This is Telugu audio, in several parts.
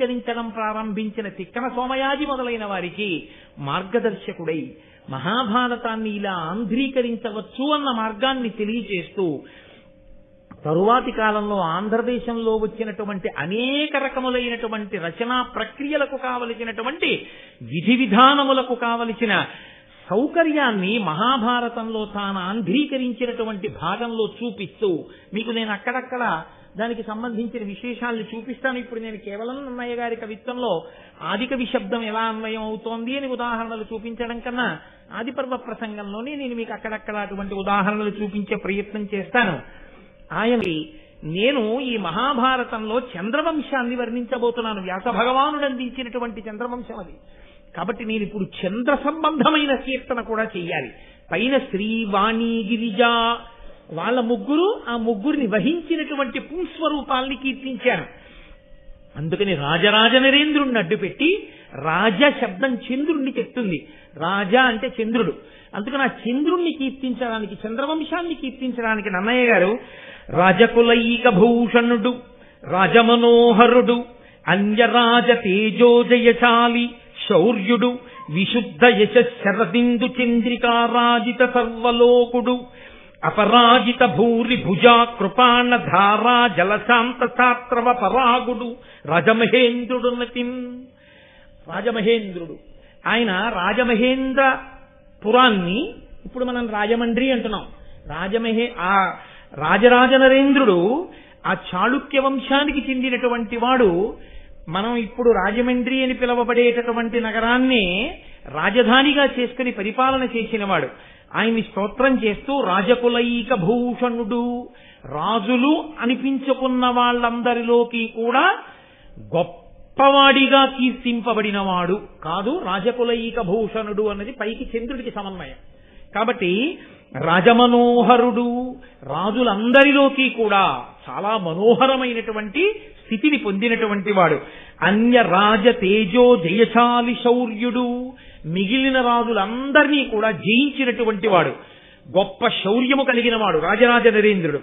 ఆంధ్రీకరించడం ప్రారంభించిన తిక్కన సోమయాజి మొదలైన వారికి మార్గదర్శకుడై మహాభారతాన్ని ఇలా ఆంధ్రీకరించవచ్చు అన్న మార్గాన్ని తెలియచేస్తూ తరువాతి కాలంలో ఆంధ్రదేశంలో వచ్చినటువంటి అనేక రకములైనటువంటి రచనా ప్రక్రియలకు కావలసినటువంటి విధి విధానములకు కావలసిన సౌకర్యాన్ని మహాభారతంలో తాను ఆంధ్రీకరించినటువంటి భాగంలో చూపిస్తూ మీకు నేను అక్కడక్కడ దానికి సంబంధించిన విశేషాలను చూపిస్తాను. ఇప్పుడు నేను కేవలం నన్నయ్య గారి కవిత్వంలో ఆదికవి శబ్దం ఎలా అన్వయం అవుతోంది అని ఉదాహరణలు చూపించడం కన్నా ఆదిపర్వ ప్రసంగంలోనే నేను మీకు అక్కడక్కడ అటువంటి ఉదాహరణలు చూపించే ప్రయత్నం చేస్తాను. నేను ఈ మహాభారతంలో చంద్రవంశాన్ని వర్ణించబోతున్నాను. వ్యాస భగవానుడు అందించినటువంటి చంద్రవంశం అది. కాబట్టి నేను ఇప్పుడు చంద్ర సంబంధమైన కీర్తన కూడా చెయ్యాలి. పైన శ్రీ వాణి గిరిజ వాళ్ళ ముగ్గురు ఆ ముగ్గురిని వహించినటువంటి పుంస్వరూపాల్ని కీర్తించారు. అందుకని రాజరాజ నరేంద్రుడిని అడ్డుపెట్టి రాజ శబ్దం చంద్రుణ్ణి చెప్తుంది. రాజా అంటే చంద్రుడు. అందుకని ఆ చంద్రుణ్ణి కీర్తించడానికి చంద్రవంశాన్ని కీర్తించడానికి నన్నయ్య గారు రాజకులైక భూషణుడు రాజమనోహరుడు అంజరాజ తేజోజయశాలి శౌర్యుడు విశుద్ధ యశ శరదిందు చంద్రికారాజిత సర్వలోకుడు అపరాజిత భూరి భుజా కృపాణ ధారా జలశాంత శాస్త్రవ పరాగుడు రాజమహేంద్రుడు రాజమహేంద్రుడు. ఆయన రాజమహేంద్ర పురాన్ని ఇప్పుడు మనం రాజమండ్రి అంటున్నాం. ఆ రాజరాజ నరేంద్రుడు ఆ చాళుక్య వంశానికి చెందినటువంటి వాడు. మనం ఇప్పుడు రాజమండ్రి అని పిలువబడేటటువంటి నగరాన్ని రాజధానిగా చేసుకుని పరిపాలన చేసినవాడు. ఆయన్ని స్తోత్రం చేస్తూ రాజకులైక భూషణుడు, రాజులు అనిపించుకున్న వాళ్ళందరిలోకి కూడా గొప్పవాడిగా కీర్తింపబడినవాడు కాదు. రాజకులైక భూషణుడు అన్నది పైకి చంద్రుడికి సమన్వయం. కాబట్టి రాజమనోహరుడు, రాజులందరిలోకి కూడా చాలా మనోహరమైనటువంటి స్థితిని పొందినటువంటి వాడు. అన్య రాజ తేజో జయశాలి శౌర్యుడు, మిగిలిన రాజులందరినీ కూడా జయించినటువంటి వాడు. గొప్ప శౌర్యము కలిగిన వాడు రాజరాజ నరేంద్రుడు.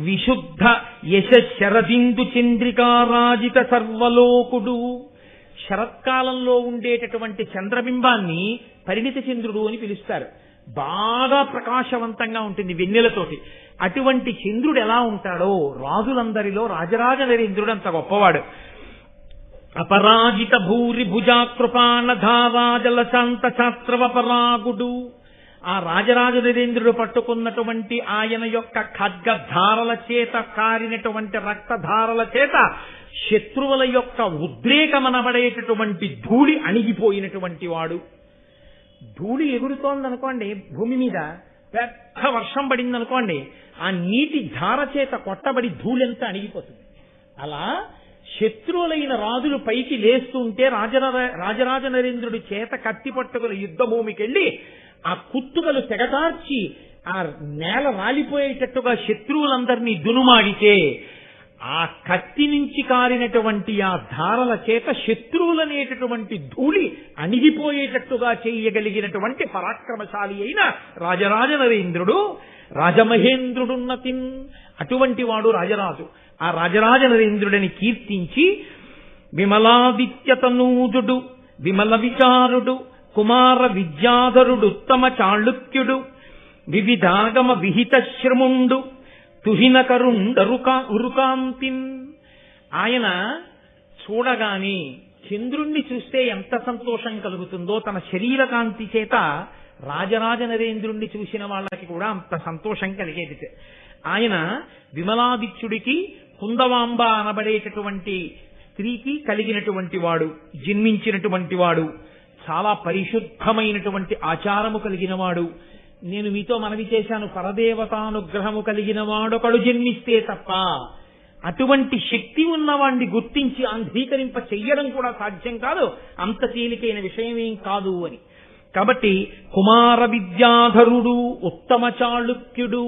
విశుద్ధ యశ శరదిందు చంద్రికారాజిత సర్వలోకుడు. శరత్కాలంలో ఉండేటటువంటి చంద్రబింబాన్ని పరిణిత చంద్రుడు అని పిలుస్తారు. బాగా ప్రకాశవంతంగా ఉంటుంది వెన్నెలతోటి. అటువంటి చంద్రుడు ఎలా ఉంటాడో రాజులందరిలో రాజరాజ నరేంద్రుడు అంత గొప్పవాడు. అపరాజిత భూరి భుజా కృపాణ ధారా జలశాంత శాస్త్రవ పరాగుడు. ఆ రాజరాజ నరేంద్రుడు పట్టుకున్నటువంటి ఆయన యొక్క ఖడ్గధారల చేత కారినటువంటి రక్తధారల చేత శత్రువుల యొక్క ఉద్రేకమనబడేటటువంటి ధూళి అణిగిపోయినటువంటి వాడు. ధూళి ఎగురుతోందనుకోండి, భూమి మీద పెద్ద వర్షం పడిందనుకోండి, ఆ నీటి ధార చేత కొట్టబడి ధూళెంతా అణిగిపోతుంది. అలా శత్రువులైన రాజులు పైకి లేస్తుంటే రాజరాజ నరేంద్రుడి చేత కత్తి పట్టుకుని యుద్ధ భూమికెళ్లి ఆ కుత్తుకలు తెగటార్చి ఆ నేల రాలిపోయేటట్టుగా శత్రువులందరినీ దునుమాడితే ఆ కత్తి నుంచి కారినటువంటి ఆ ధారల చేత శత్రువులనేటటువంటి ధూళి అణిగిపోయేటట్టుగా చేయగలిగినటువంటి పరాక్రమశాలి అయిన రాజరాజ నరేంద్రుడు రాజమహేంద్రుడున్నతిన్. అటువంటి వాడు రాజరాజు. ఆ రాజరాజ నరేంద్రుడిని కీర్తించి విమలాదిత్యతనూజుడు విమల విచారుడు కుమార విద్యాధరుడు ఉత్తమ చాళుక్యుడు వివిధాగమ విహిత శ్రముండు తుహినకరుండరుకాంతిన్. ఆయన చూడగాని చంద్రుణ్ణి చూస్తే ఎంత సంతోషం కలుగుతుందో తన శరీర కాంతి చేత రాజరాజ నరేంద్రుణ్ణి చూసిన వాళ్ళకి కూడా అంత సంతోషం కలిగేది. ఆయన విమలాదిత్యుడికి కుందవాంబ అనబడేటటువంటి స్త్రీకి కలిగినటువంటి వాడు, జన్మించినటువంటి వాడు, చాలా పరిశుద్ధమైనటువంటి ఆచారము కలిగిన వాడు. నేను మీతో మనవి చేశాను, పరదేవతానుగ్రహము కలిగిన వాడొకడు జన్మిస్తే తప్ప అటువంటి శక్తి ఉన్నవాణ్ణి గుర్తించి అంగీకరింప చెయ్యడం కూడా సాధ్యం కాదు, అంత తేలికైన విషయమేం కాదు అని. కాబట్టి కుమార విద్యాధరుడు, ఉత్తమ చాళుక్యుడు.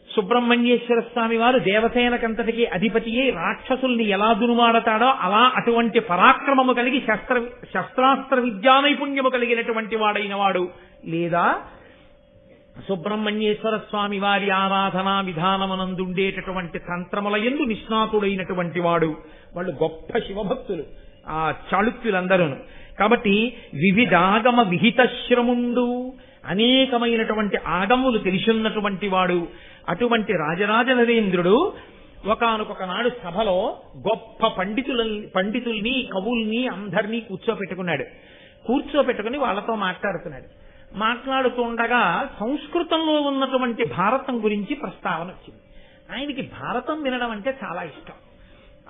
సుబ్రహ్మణ్యేశ్వర స్వామి వారు దేవసేనకంతటికి అధిపతి అయి రాక్షసుల్ని ఎలా దునుమాడతాడో అలా అటువంటి పరాక్రమము కలిగి శస్త్రాస్త్ర విద్యా నైపుణ్యము కలిగినటువంటి వాడైన వాడు. లేదా సుబ్రహ్మణ్యేశ్వర స్వామి వారి ఆరాధనా విధానమునందుండేటటువంటి తంత్రముల యందు నిష్ణాతుడైనటువంటి వాడు. వాళ్ళు గొప్ప శివభక్తులు ఆ చాళుక్యులందరూ. కాబట్టి వివిధాగమ విహిత శ్రముండు, అనేకమైనటువంటి ఆగములు తెలిసిన్నటువంటి వాడు. అటువంటి రాజరాజ నరేంద్రుడు ఒకానొక నాడు సభలో గొప్ప పండితుల్ని కవుల్ని అందరినీ కూర్చోపెట్టుకుని వాళ్ళతో మాట్లాడుతుండగా సంస్కృతంలో ఉన్నటువంటి భారతం గురించి ప్రస్తావన వచ్చింది. ఆయనకి భారతం వినడం అంటే చాలా ఇష్టం.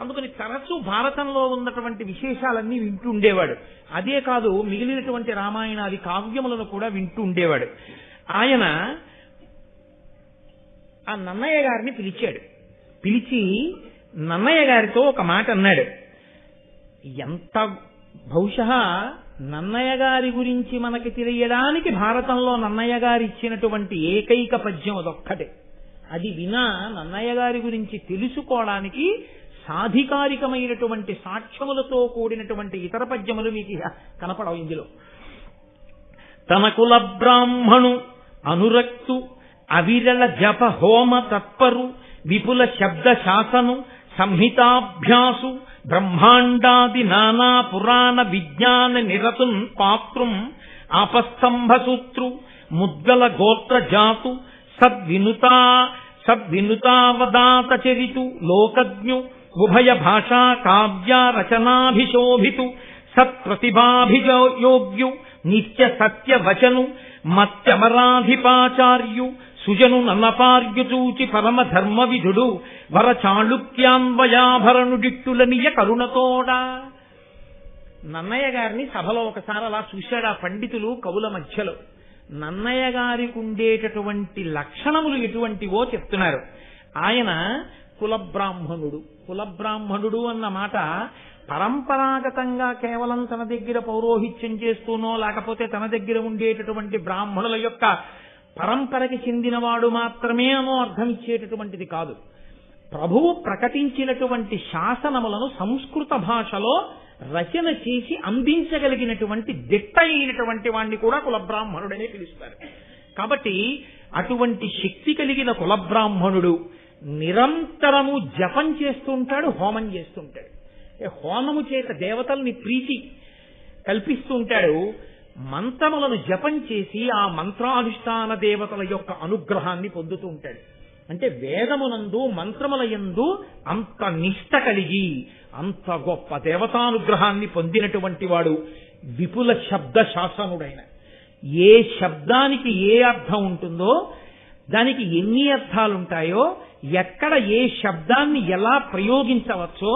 అందుకని తరచూ భారతంలో ఉన్నటువంటి విశేషాలన్నీ వింటూ ఉండేవాడు. అదే కాదు, మిగిలినటువంటి రామాయణాది కావ్యములను కూడా వింటూ ఉండేవాడు. ఆయన ఆ నన్నయ్య గారిని పిలిచి నన్నయ్య గారితో ఒక మాట అన్నాడు. బహుశా నన్నయ్య గారి గురించి మనకి తెలియడానికి భారతంలో నన్నయ్య గారు ఇచ్చినటువంటి ఏకైక పద్యం అదొక్కటే. అది వినా నన్నయ్య గారి గురించి తెలుసుకోవడానికి సాధికారికమైనటువంటి సాక్ష్యములతో కూడినటువంటి ఇతర పద్యములు మీకు కనపడవు ఇందులో. తన కుల బ్రాహ్మణు అనురక్తు అవిరళ జప హోమ తత్పరు విపుల శబ్ద శాసను సంహితాభ్యాసు బ్రహ్మాండాది నానా పురాణ విజ్ఞాన నిరతున్ పాత్రం ఆపస్తంభసూత్రు ముద్గల గోత్ర జాతు సద్వినుతావదాత చరితు లోకజ్ఞు ఉభయ భాషా కావ్య రచనాభిశోభితు సత్ప్రతిభాభియోగ్యు నిత్య సత్య వచను మత్యమరాధిపాచార్యు సుజను నన్నపార్యుచూచి పరమ ధర్మ విధుడు వర చాళుక్యాన్వయాభరణుడిట్టులనియ కరుణతోడా. నన్నయ్య గారిని సభలో ఒకసారి అలా చూశాడు ఆ పండితులు కవుల మధ్యలో. నన్నయ్య గారికి ఉండేటటువంటి లక్షణములు ఎటువంటివో చెప్తున్నారు. ఆయన కులబ్రాహ్మణుడు అన్న మాట పరంపరాగతంగా కేవలం తన దగ్గర పౌరోహిత్యం చేస్తూనో లేకపోతే తన దగ్గర ఉండేటటువంటి బ్రాహ్మణుల యొక్క పరంపరకి చెందినవాడు మాత్రమే అనో అర్థం ఇచ్చేటటువంటిది కాదు. ప్రభువు ప్రకటించినటువంటి శాసనములను సంస్కృత భాషలో రచన చేసి అందించగలిగినటువంటి దిట్ట అయినటువంటి వాణ్ణి కూడా కులబ్రాహ్మణుడనే పిలుస్తారు. కాబట్టి అటువంటి శక్తి కలిగిన కులబ్రాహ్మణుడు నిరంతరము జపం చేస్తుంటాడు, హోమం చేస్తుంటాడు. హోమము చేత దేవతల్ని ప్రీతి కల్పిస్తుంటాడు. మంత్రములను జపం చేసి ఆ మంత్రాధిష్టాన దేవతల యొక్క అనుగ్రహాన్ని పొందుతూ ఉంటాడు. అంటే వేదమునందు మంత్రముల యందు అంత నిష్ట కలిగి అంత గొప్ప దేవతానుగ్రహాన్ని పొందినటువంటి వాడు విపుల శబ్ద శాసనుడైన. ఏ శబ్దానికి ఏ అర్థం ఉంటుందో దానికి ఎన్ని అర్థాలుంటాయో, ఎక్కడ ఏ శబ్దాన్ని ఎలా ప్రయోగించవచ్చో,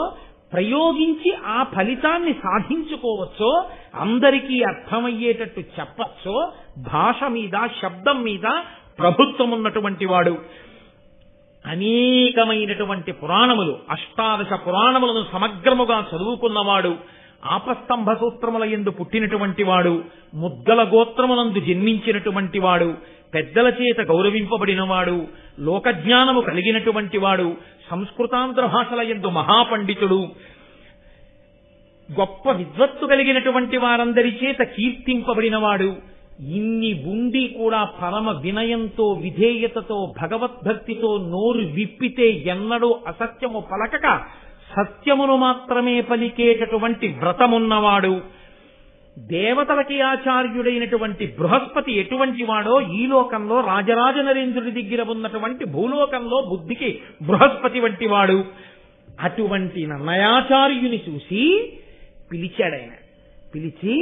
ప్రయోగించి ఆ ఫలితాన్ని సాధించుకోవచ్చో, అందరికీ అర్థమయ్యేటట్టు చెప్పచ్చో, భాష మీద శబ్దం మీద ప్రభుత్వం ఉన్నటువంటి వాడు. అనేకమైనటువంటి పురాణములు, 18 పురాణములను సమగ్రముగా చదువుకున్నవాడు, ఆపస్తంభ సూత్రముల యందు పుట్టినటువంటి వాడు, ముద్దల గోత్రమునందు జన్మించినటువంటి వాడు, పెద్దల చేత గౌరవింపబడినవాడు, లోకజ్ఞానము కలిగినటువంటి వాడు, సంస్కృతాంధ్ర భాషల యందు మహాపండితుడు, గొప్ప విద్వత్తు కలిగినటువంటి వారందరి చేత కీర్తింపబడినవాడు. ఇన్ని ఉండి కూడా పరమ వినయంతో విధేయతతో భగవద్భక్తితో నోరు విప్పితే ఎన్నడూ అసత్యము పలకక సత్యమును మాత్రమే పలికేటటువంటి వ్రతమున్నవాడు. దేవతలకి ఆచార్యుడైనటువంటి బృహస్పతి ఎటువంటి వాడో ఈ లోకంలో రాజరాజ నరేంద్రుడి దగ్గర ఉన్నటువంటి భూలోకంలో బుద్ధికి బృహస్పతి వంటి వాడు. అటువంటి నన్నయాచార్యుని చూసి పిలిచాడాయన. పిలిచి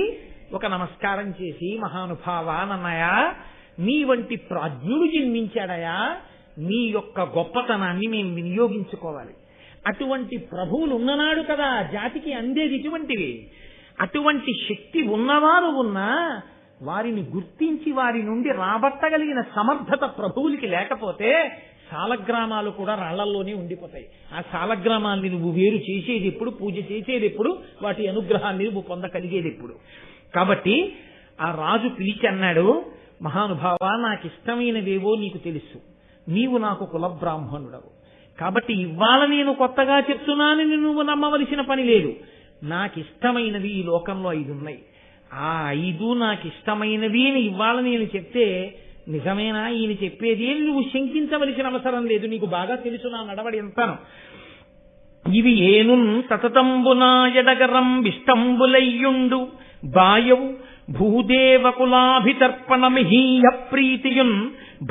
ఒక నమస్కారం చేసి, మహానుభావ నన్నయ, నీ వంటి ప్రాజ్ఞుడు జన్మించాడయా, నీ యొక్క గొప్పతనాన్ని మేము వినియోగించుకోవాలి. అటువంటి ప్రభువులు ఉన్ననాడు కదా జాతికి అందేది ఇటువంటివి. అటువంటి శక్తి ఉన్నవారు ఉన్నా వారిని గుర్తించి వారి నుండి రాబట్టగలిగిన సమర్థత ప్రభువులకి లేకపోతే సాలగ్రామాలు కూడా రాళ్లల్లోనే ఉండిపోతాయి. ఆ సాలగ్రామాల్ని నువ్వు వేరు చేసేది ఎప్పుడు, పూజ చేసేది ఎప్పుడు, వాటి అనుగ్రహాన్ని నువ్వు పొందగలిగేది ఎప్పుడు. కాబట్టి ఆ రాజు పిలిచి అన్నాడు, మహానుభావ, నాకు ఇష్టమైనవేవో నీకు తెలుసు. నీవు నాకు కులబ్రాహ్మణుడవు కాబట్టి ఇవాళ నేను కొత్తగా చెప్తున్నానని నువ్వు నమ్మవలసిన పని లేదు. నాకు ఇష్టమైనవి ఈ లోకంలో 5 ఉన్నాయి. ఆ 5 నాకు ఇష్టమైనవి అని ఇవాళ నేను చెప్తే నిజమేనా ఈయన చెప్పేది నువ్వు శంకించవలసిన అవసరం లేదు, నీకు బాగా తెలుసు నా నడవడి ఎంతను. ఇవి ఏనున్ సతతంబునా ఎడగరం విష్టంబులయ్యుండు బాయవు భూదేవకులాభితర్పణమిహీయ ప్రీతియున్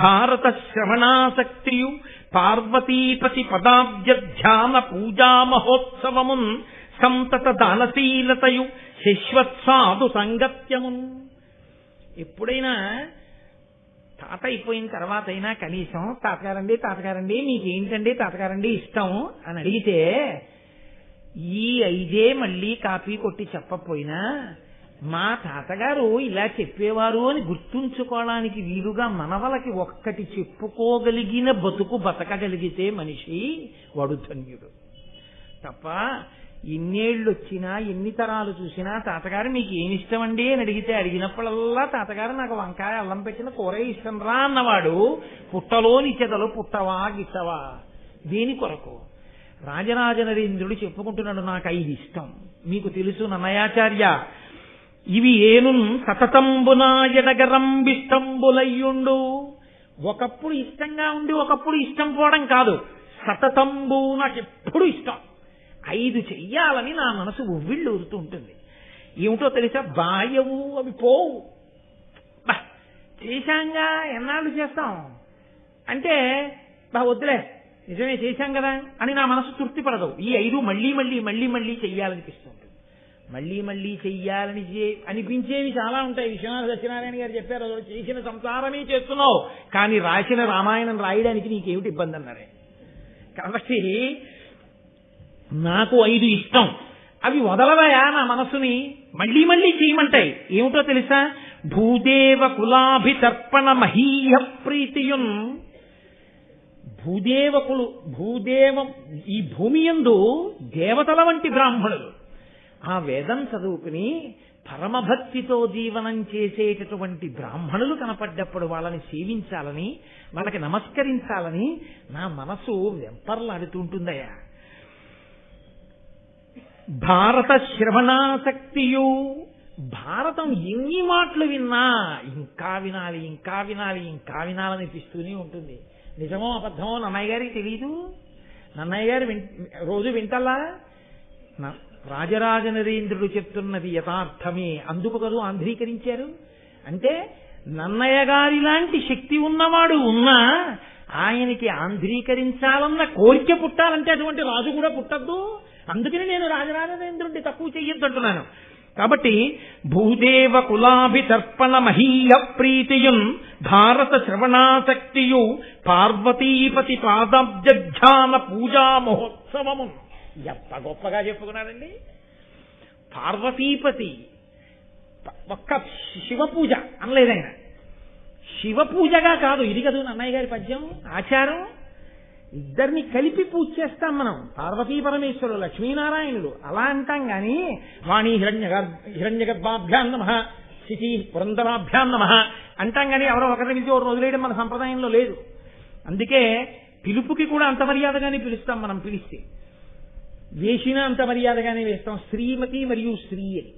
భారత శ్రవణాసక్తియు పార్వతీపతి పదాబ్జధ్యాన పూజా మహోత్సవమున్ సంతత దానశీలతయు శశ్వత్సాధు సంగత్యమున్. ఎప్పుడైనా తాత అయిపోయిన తర్వాత అయినా కనీసం తాతగారండి మీకేంటండి తాతగారండి ఇష్టం అని అడిగితే ఈ 5 మళ్ళీ కాపీ కొట్టి చెప్పపోయినా మా తాతగారు ఇలా చెప్పేవారు అని గుర్తుంచుకోవడానికి వీలుగా మనవలకి ఒక్కటి చెప్పుకోగలిగిన బతకగలిగితే మనిషి వాడు ధన్యుడు. తప్ప ఇన్నేళ్ళు వచ్చినా ఎన్ని తరాలు చూసినా తాతగారు మీకు ఏమి ఇష్టం అండి అని అడిగినప్పుడల్లా తాతగారు నాకు వంకాయ అల్లం పెట్టిన కూర ఇష్టం రా అన్నవాడు పుట్టలోని చెదలు పుట్టవా గిట్టవా దేని కొరకు? రాజరాజ నరేంద్రుడు చెప్పుకుంటున్నాడు నాకు 5 ఇష్టం. మీకు తెలుసు నన్నయాచార్య, ఇవి ఏను సతతంబునా ఎడగరం బిష్టంబులయ్యుండు. ఒకప్పుడు ఇష్టంగా ఉండి ఒకప్పుడు ఇష్టం పోవడం కాదు, సతతంబు నాకెప్పుడు ఇష్టం. 5 చెయ్యాలని నా మనసు ఉవ్విళ్ళూరుతూ ఉంటుంది. ఏమిటో తెలుసా? బాయవు అవి పోవు. చేశాంగా ఎన్నాళ్ళు చేస్తాం అంటే వద్దులే నిజమే చేశాం కదా అని నా మనసు తృప్తి పడదు. ఈ 5 మళ్ళీ మళ్ళీ మళ్ళీ మళ్ళీ చెయ్యాలనిపిస్తుంది. మళ్ళీ మళ్ళీ చెయ్యాలని అనిపించేవి చాలా ఉంటాయి. విశ్వనాథ సత్యనారాయణ గారు చెప్పారు, చేసిన సంసారమే చేస్తున్నావు కానీ రాసిన రామాయణం రాయడానికి నీకేమిటి ఇబ్బంది అన్నారే. కాబట్టి నాకు 5 ఇష్టం, అవి వదలవయా నా మనస్సుని మళ్ళీ మళ్ళీ చేయమంటాయి. ఏమిటో తెలుసా? భూదేవ కులాభితర్పణ మహీయ ప్రీతియున్. భూదేవం ఈ భూమి యందు దేవతల వంటి బ్రాహ్మణులు ఆ వేదం చదువుకుని పరమభక్తితో జీవనం చేసేటటువంటి బ్రాహ్మణులు కనపడ్డప్పుడు వాళ్ళని సేవించాలని వాళ్ళకి నమస్కరించాలని నా మనసు వెంపర్లాడుతుంటుందయ్యా. భారత శ్రవణాసక్తియు, భారతం ఎన్ని మాటలు విన్నా ఇంకా వినాలి ఇంకా వినాలి ఇంకా వినాలనిపిస్తూనే ఉంటుంది. నిజమో అబద్ధమో నన్నయ్య గారికి తెలీదు. నన్నయ్య గారు రోజు వింటల్లా రాజరాజ నరేంద్రుడు చెప్తున్నది యథార్థమే, అందుకు కదూ ఆంధ్రీకరించారు. అంటే నన్నయ్య గారి లాంటి శక్తి ఉన్నవాడు ఉన్నా ఆయనకి ఆంధ్రీకరించాలన్న కోరిక పుట్టాలంటే అటువంటి రాజు కూడా పుట్టద్దు. అందుకని నేను రాజరాజ నరేంద్రుడిని తక్కువ చెయ్యొద్దంటున్నాను. కాబట్టి భూదేవ కులాభితర్పణ మహీయ ప్రీతియున్ భారత శ్రవణాసక్తియు పార్వతీపతి పాదాబ్జధ్యాన పూజా మహోత్సవము. ఎంత గొప్పగా చెప్పుకున్నారండి. పార్వతీపతి ఒక్క శివ పూజ అనలేదైనా, శివ పూజగా కాదు. ఇది కదా నన్నయ్య గారి పద్యం ఆచారం. ఇద్దరిని కలిపి పూజ చేస్తాం మనం. పార్వతీ పరమేశ్వరుడు లక్ష్మీనారాయణుడు అలా అంటాం గాని వాణి హిరణ్యగర్భాభ్యాం నమః శిశి పురంధరాభ్యాం నమః అంటాం గాని ఎవరో ఒకరిని పిలిచి ఒక రోజు వేయడం మన సంప్రదాయంలో లేదు. అందుకే పిలుపుకి కూడా అంత మర్యాదగానే పిలుస్తాం. మనం పిలిస్తే వేసినా అంత మర్యాదగానే వేస్తాం. శ్రీమతి మరియు శ్రీ అని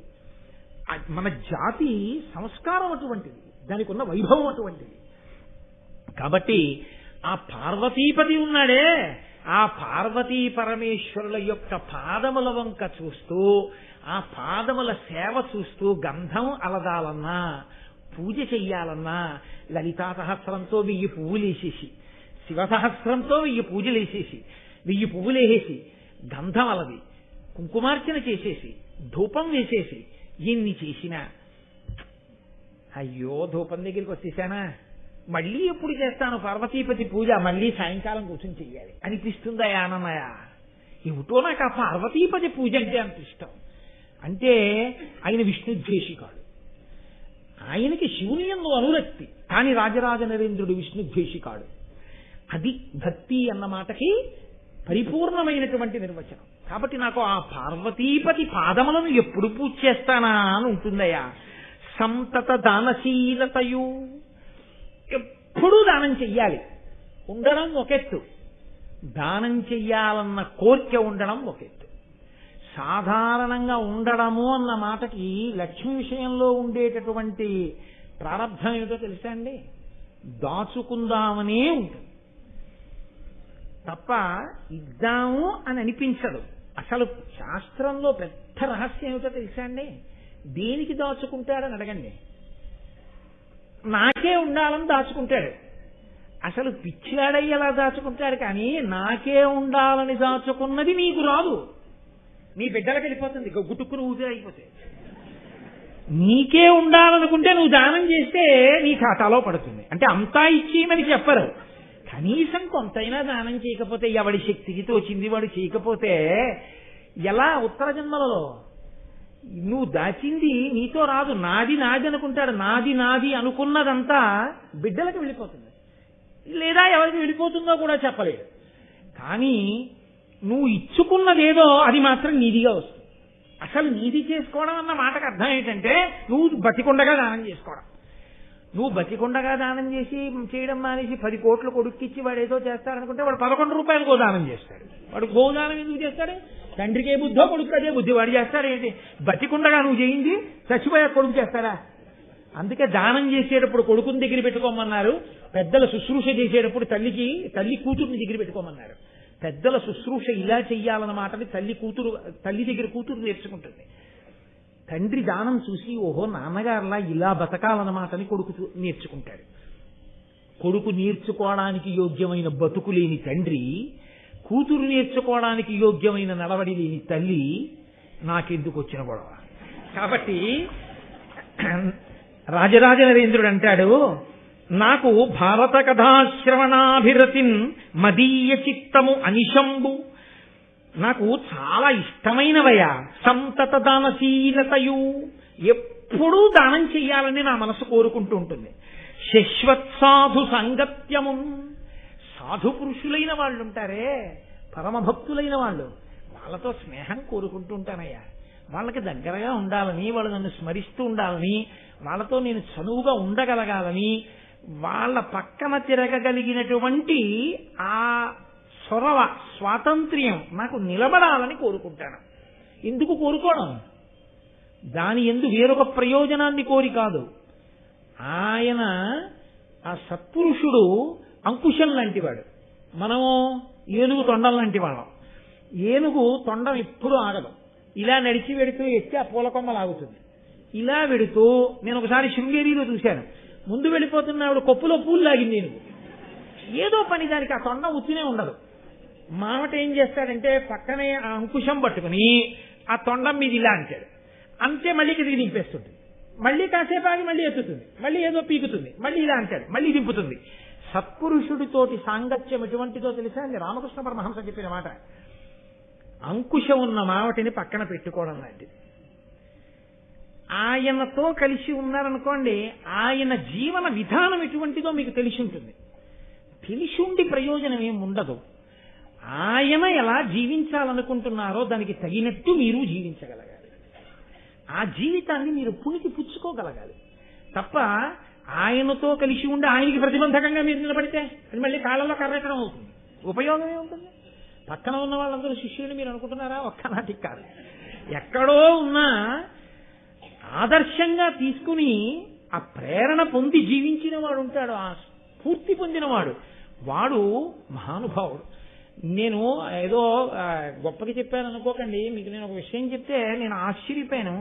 మన జాతి సంస్కారం అటువంటిది, దానికి ఉన్న వైభవం అటువంటిది. కాబట్టి ఆ పార్వతీపతి ఉన్నాడే, ఆ పార్వతీ పరమేశ్వరుల యొక్క పాదముల వంక చూస్తూ ఆ పాదముల సేవ చూస్తూ గంధం అలదాలన్నా పూజ చెయ్యాలన్నా లలితా సహస్రంతో 1000 పువ్వులు వేసేసి, శివసహస్రంతో 1000 పూజలు వేసేసి 1000 పువ్వులు వేసేసి గంధం అలది కుంకుమార్చన చేసేసి ధూపం వేసేసి ఎన్ని చేసినా అయ్యో ధూపం దగ్గరికి వచ్చేసానా మళ్ళీ ఎప్పుడు చేస్తాను పార్వతీపతి పూజ, మళ్ళీ సాయంకాలం కూర్చొని చెయ్యాలి అనిపిస్తుందా ఆనమయ. ఏమిటో నాకు ఆ పార్వతీపతి పూజ అంటే అంత ఇష్టం. అంటే ఆయన విష్ణుద్వేషికాడు, ఆయనకి శివుని యందు అనురక్తి, కానీ రాజరాజ నరేంద్రుడు విష్ణుద్వేషికాడు. అది భక్తి అన్న మాటకి పరిపూర్ణమైనటువంటి నిర్వచనం. కాబట్టి నాకు ఆ పార్వతీపతి పాదములను ఎప్పుడు పూజ చేస్తానా అని ఉంటుందయ్యా. సంతత దానశీలతయు, ఎప్పుడూ దానం చెయ్యాలి. ఉండడం ఒకెత్తు, దానం చెయ్యాలన్న కోరిక ఉండడం ఒకెత్తు. సాధారణంగా ఉండడము అన్న మాటకి లక్ష్మి విషయంలో ఉండేటటువంటి ప్రారంభం ఏమిటో తెలుసా అండి? దాచుకుందామనే ఉంటుంది తప్ప ఇద్దాము అని అనిపించదు. అసలు శాస్త్రంలో పెద్ద రహస్యం ఏమిటో తెలుసా అండి? దేనికి దాచుకుంటాడని అడగండి. నాకే ఉండాలని దాచుకుంటాడు. అసలు పిచ్చివాడై ఎలా దాచుకుంటాడు, కానీ నాకే ఉండాలని దాచుకున్నది నీకు రాదు, నీ బిడ్డలకు వెళ్ళిపోతుంది, గుట్టుకుని ఊపిరి అయిపోతే. నీకే ఉండాలనుకుంటే నువ్వు దానం చేస్తే నీ ఖాతాలో పడుతుంది. అంటే అంతా ఇచ్చేయమని చెప్పరు, కనీసం కొంతైనా దానం చేయకపోతే ఎవడి శక్తికి తోచింది వాడు చేయకపోతే ఎలా? ఉత్తర జన్మలలో నువ్వు దాచింది నీతో రాదు, నాది నాది అనుకుంటాడు. నాది నాది అనుకున్నదంతా బిడ్డలకు వెళ్ళిపోతుంది, లేదా ఎవరికి వెళ్ళిపోతుందో కూడా చెప్పలేడు. కానీ నువ్వు ఇచ్చుకున్నదేదో అది మాత్రం నీదిగా వస్తుంది. అసలు నీది చేసుకోవడం అన్న మాటకు అర్థం ఏంటంటే నువ్వు బతికుండగా దానం చేసుకోవడం. నువ్వు బతికుండగా దానం చేయడం మానేసి 10 కోట్లు కొడుక్కిచ్చి వాడు ఏదో చేస్తాడనుకుంటే వాడు 11 రూపాయలు గోదానం చేస్తాడు. వాడు గోదానం ఎందుకు చేస్తాడు? తండ్రికి ఏ బుద్ధో కొడుకు అదే బుద్ధి, వాడు చేస్తాడు ఏంటి? బతికుండగా నువ్వు చేయింది చచ్చిపోయా కొడుకు చేస్తాడా? అందుకే దానం చేసేటప్పుడు కొడుకుని దగ్గర పెట్టుకోమన్నారు, పెద్దల శుశ్రూష చేసేటప్పుడు తల్లి కూతుర్ని దగ్గర పెట్టుకోమన్నారు. పెద్దల శుశ్రూష ఇలా చెయ్యాలన్న మాటని తల్లి దగ్గర కూతురు నేర్చుకుంటుంది. తండ్రి దానం చూసి ఓహో నాన్నగారులా ఇలా బతకాలన్నమాటని కొడుకు నేర్చుకుంటాడు. కొడుకు నేర్చుకోవడానికి యోగ్యమైన బతుకు లేని తండ్రి, కూతురు నేర్చుకోవడానికి యోగ్యమైన నడవడి లేని తల్లి, నాకెందుకు వచ్చిన గొడవ? కాబట్టి రాజరాజ నరేంద్రుడు అంటాడు, నాకు భారత కథాశ్రవణాభిరతిన్ మదీయ చిత్తము అనిశంబు, నాకు చాలా ఇష్టమైనవయా సంతత దానశీలతయు, ఎప్పుడూ దానం చెయ్యాలని నా మనసు కోరుకుంటూ ఉంటుంది. శశ్వత్సాధు సంగత్యము, సాధు పురుషులైన వాళ్ళు ఉంటారే, పరమభక్తులైన వాళ్ళు, వాళ్ళతో స్నేహం కోరుకుంటూ ఉంటానయ్యా. వాళ్ళకి దగ్గరగా ఉండాలని, వాళ్ళు నన్ను స్మరిస్తూ ఉండాలని, వాళ్ళతో నేను చనువుగా ఉండగలగాలని, వాళ్ళ పక్కన తిరగగలిగినటువంటి ఆ చొరవ స్వాతంత్ర్యం నాకు నిలబడాలని కోరుకుంటాను. ఎందుకు కోరుకోవడం? దాని ఎందు వేరొక ప్రయోజనాన్ని కోరి కాదు. ఆయన ఆ సత్పురుషుడు అంకుశం లాంటివాడు, మనము ఏనుగు తొండం లాంటి వాళ్ళం. ఏనుగు తొండం ఎప్పుడూ ఆగదు, ఇలా నడిచి వెడుతూ ఎత్తి ఆ పూల కొమ్మ లాగుతుంది. ఇలా వెడుతూ నేను ఒకసారి శృంగేరిలో చూశాను, ముందు వెళ్ళిపోతున్న ఆవిడ కొప్పులో పూలు లాగింది ఏనుగు. ఏదో పని దానికి, ఆ తొండం ఉత్తినే ఉండదు. మామట ఏం చేస్తాడంటే పక్కనే ఆ అంకుశం పట్టుకుని ఆ తొండం మీద ఇలా అంటాడు, అంతే మళ్ళీ కిందికి దింపేస్తుంది. మళ్ళీ కాసేపు ఆగి మళ్ళీ ఎత్తుతుంది, మళ్ళీ ఏదో పీకుతుంది, మళ్ళీ ఇలా అంటాడు, మళ్ళీ దింపుతుంది. సత్పురుషుడితోటి సాంగత్యం ఎటువంటిదో తెలుసా అండి? రామకృష్ణ పరమహంస చెప్పిన మాట, అంకుశం ఉన్న మావటిని పక్కన పెట్టుకోవడం లాంటిది. ఆయనతో కలిసి ఉన్నారనుకోండి, ఆయన జీవన విధానం ఎటువంటిదో మీకు తెలిసి ఉంటుంది. తెలిసి ఉండి ప్రయోజనం ఏమి ఉండదు. ఆయన ఎలా జీవించాలనుకుంటున్నారో దానికి తగినట్టు మీరు జీవించగలగాలి. ఆ జీవితాన్ని మీరు పుణికి పుచ్చుకోగలగాలి తప్ప ఆయనతో కలిసి ఉండి ఆయనకి ప్రతిబంధకంగా మీరు నిలబడితే అది మళ్ళీ కాళ్ళలో కర్రెట్టడం అవుతుంది. ఉపయోగమే ఉంటుంది. పక్కన ఉన్న వాళ్ళందరూ శిష్యులు మీరు అనుకుంటున్నారా? ఒక్కనాటికి కాదు. ఎక్కడో ఉన్నా ఆదర్శంగా తీసుకుని ఆ ప్రేరణ పొంది జీవించిన వాడు ఉంటాడు, ఆ స్ఫూర్తి పొందినవాడు, వాడు మహానుభావుడు. నేను ఏదో గొప్పకి చెప్పాను అనుకోకండి. మీకు నేను ఒక విషయం చెప్తే నేను ఆశ్చర్యపోయాను.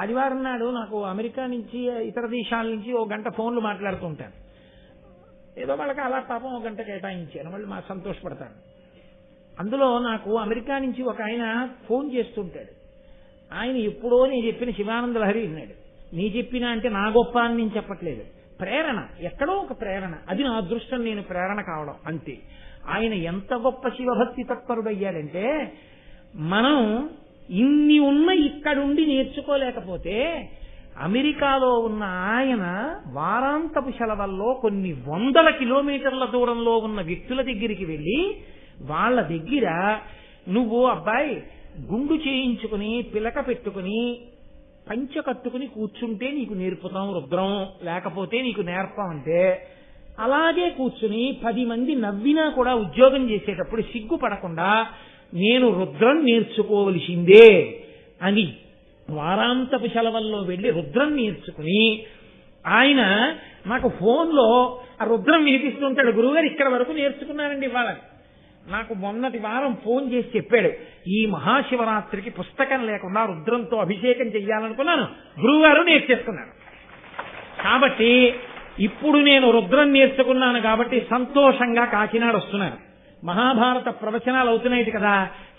ఆదివారం నాడు నాకు అమెరికా నుంచి ఇతర దేశాల నుంచి 1 గంట ఫోన్లు మాట్లాడుతూ ఉంటాను. ఏదో వాళ్ళకి అలా పాపం 1 గంట కేటాయించాను, వాళ్ళు మా సంతోషపడతాను. అందులో నాకు అమెరికా నుంచి ఒక ఆయన ఫోన్ చేస్తుంటాడు. ఆయన ఎప్పుడో నేను చెప్పిన శివానంద లహరి విన్నాడు. నీ చెప్పినా అంటే నా గొప్ప అని నేను చెప్పట్లేదు, ప్రేరణ, ఎక్కడో ఒక ప్రేరణ, అది నా అదృష్టం, నేను ప్రేరణ కావడం అంతే. ఆయన ఎంత గొప్ప శివభక్తి తత్పరుడయ్యాడంటే మనం ఇన్ని ఉన్న ఇక్కడుండి నేర్చుకోలేకపోతే అమెరికాలో ఉన్న ఆయన వారాంతపు సెలవుల్లో కొన్ని 100 కిలోమీటర్ల దూరంలో ఉన్న వ్యక్తుల దగ్గరికి వెళ్ళి వాళ్ళ దగ్గర నువ్వు అబ్బాయి గుండు చేయించుకుని పిలక పెట్టుకుని పంచ కట్టుకుని కూర్చుంటే నీకు నేర్పుతాం రుద్రం, లేకపోతే నీకు నేర్పమంటే అలాగే కూర్చుని 10 మంది నవ్వినా కూడా ఉద్యోగం చేసేటప్పుడు సిగ్గుపడకుండా నేను రుద్రం నేర్చుకోవలసిందే అని వారాంతపు సెలవుల్లో వెళ్లి రుద్రం నేర్చుకుని ఆయన నాకు ఫోన్లో ఆ రుద్రం వినిపిస్తుంటాడు. గురువుగారు ఇక్కడ వరకు నేర్చుకున్నానండి ఇవాళ. నాకు మొన్నటి వారం ఫోన్ చేసి చెప్పాడు, ఈ మహాశివరాత్రికి పుస్తకం లేకుండా రుద్రంతో అభిషేకం చెయ్యాలనుకున్నాను, గురువుగారు నేర్చేసుకున్నాను. కాబట్టి ఇప్పుడు నేను రుద్రం నేర్చుకున్నాను కాబట్టి సంతోషంగా కాకినాడ వస్తున్నాను. మహాభారత ప్రవచనాలు అవుతున్నాయి కదా,